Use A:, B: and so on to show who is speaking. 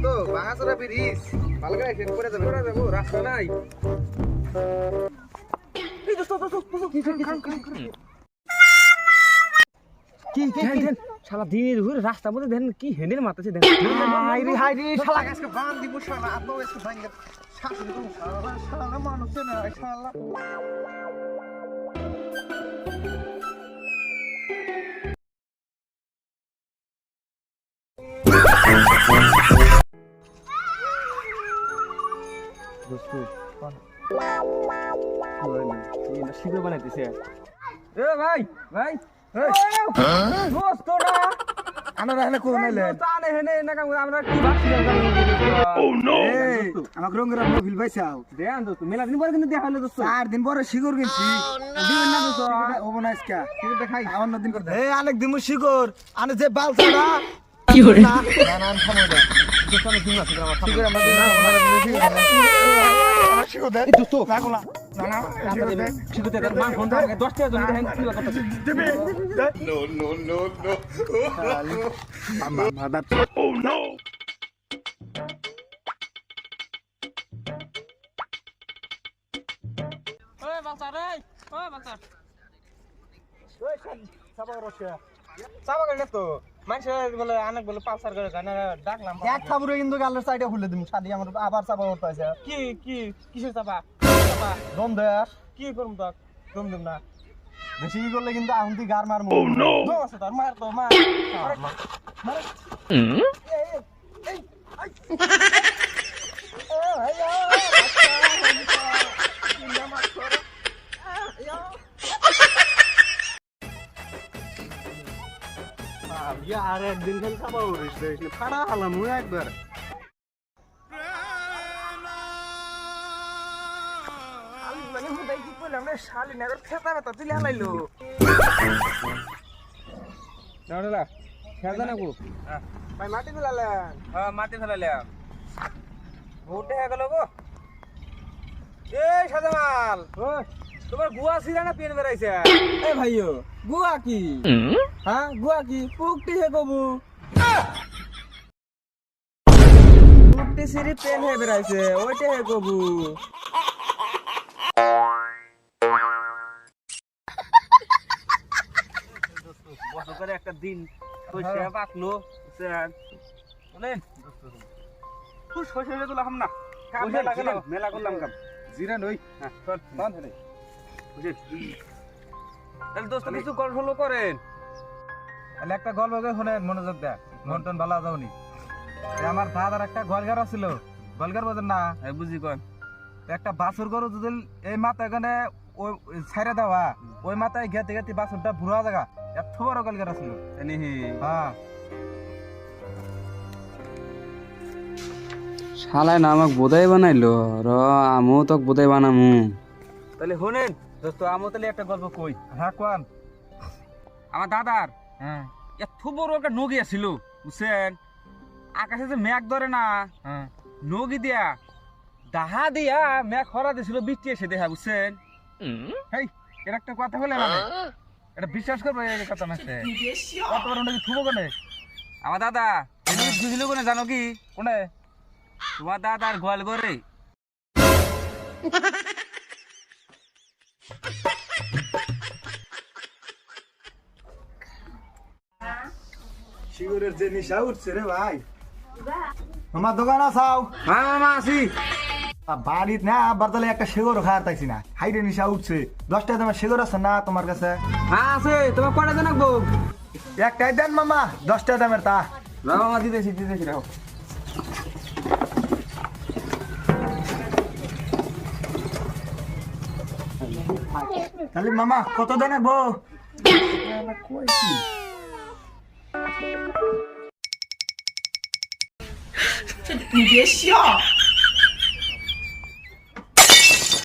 A: দোস্ত বাঙাচোরা ব্রিজ ভালো করে হেড করে যাবো রাস্তা নাই এই দোস্ত কি শালা দিনের ঘুরে রাস্তার মধ্যে দেখেন কি হেডের মাথাছে দেখেন হাই রে শালা আজকে বান দিব শালা আতো এসে ভাঙে শালা শালা মানুষ না শালা দোস্ত শিখে বানাইতেছে এ ভাই ভাই দোস্তরা আমরা এখানে কোন নাইলে তানে হেনে না কাম আমরা কি ভাবছিলাম ও নো আমাকে রঙের আমরা ফিল পাইছাও দেন দোস্ত মেলা দিন পরে কিন্তু দেখা হলো দোস্ত 4 দিন পরে শিগর গেছি দিন না দোস্ত ওবনাইস কা কি দেখাই অন্য দিন করতে এই অনেক দিন শিগর আনে যে বালছাড়া কি করে না না থামো দা দোস্ত আমি দিন আছে আমার শিগর আমরা দিন না শিগর দে দোস্ত রাখলা না না শিগর দে মান ফোন দে 10 টাকা জমি দেন কি কথা দেবে নো মামা বাপ ও নো ওই বালছার ওই বালছার ওই সাবাগর রসিয়া সাবাগর না তো মানুষে বলে অনেক বলে পালসার করে গানা ডাকলাম এক খাবুরে কিন্তু গালের সাইডে খুলে দিমু শাদি আমার আবার চাপা করতে আছে কি কিসের চাপা দম দে কি করুম তো দম দিম না বেশি করলে কিন্তু আহুন্তি গার মারমু ও নো দম আছে তোর মার তো মার মার यार एक दिन खेल सब और इसलिए खड़ा हलम हुआ एक बार আমি মানে হুদাই কি কইলাম রে শালি না করে ফেতা ফেতা তুই হালাইলো নাড়লা খেলদা না গো ভাই মাটি ফেলালেন হ্যাঁ মাটি ফেলালাম ওটে হয়ে গেল গো এই সাজামাল ওই তোমার গুয়া ছিলা না পেন বেরাইছে এ ভাইও গুয়া কি হ্যাঁ গুয়া কি পুকটি হে কবু পুকটি সিরি পেন হে বেরাইছে ওইটা হে কবু বড় করে একটা দিন কইছে বাকলো বলেন খুশ হইছে তো লাগাম না কাম লাগালো মেলা করলাম কাম জিরান ওই হ্যাঁ চল বান হেলে বুঝে তাহলে দোস্ত কিছু গল্প হলো করেন তাহলে একটা গল্প শুনেন মনোযোগ দেন মন টন ভালো যাওনি আমার দাদার একটা গোয়ালঘর ছিল গোয়ালঘর বোঝেন না বুঝি কোন একটা বাছুর গরু যদি এই মাথা এখানে ওই ছাইরা দেওয়া ওই মাথায় গেতে গেতে বাছুরটা বুড়া জায়গা এত বড় গোয়ালঘর ছিল হ্যাঁ
B: শালায় না আমাকে বোধাই বানাইলো র আমিও তো বোধাই বানামু
A: তাহলে শুনেন দোস্ত আমি তাহলে একটা গল্প কই হ্যাঁ কোন আমার দাদার হ্যাঁ এত বড় একটা নগি আছিল বুঝছেন আকাশে যে মেঘ ধরে না হ্যাঁ নগি দিয়া দাহা দিয়া মেঘ খরা দিছিল বৃষ্টি এসে দেখা বুঝছেন হেই এর একটা কথা বলে মানে এটা বিশ্বাস করবে এই কথা মাসে কত বড় নগি থুবো কোনে আমার দাদা এই নগি বুঝিল কোনে জানো কি কোনে তোমার দাদার গোয়াল ঘরে
C: শিগরের যে নিশা উঠছে রে ভাই আমার দোকান আসাও
A: হ্যাঁ মামা আসি
C: বাড়িত না আবার তাহলে একটা শিগর খাওয়ার তাইছি না হাইরে নিশা উঠছে 10 টাকা তোমার শিগর আছে না তোমার কাছে
A: হ্যাঁ আছে তোমার কয়টা দেন রাখবো
C: একটাই দেন মামা 10 টাকা দামের তা
A: মামা দিতেছি রাখো
C: তাহলে মামা কত দেন রাখবো
D: 你别笑。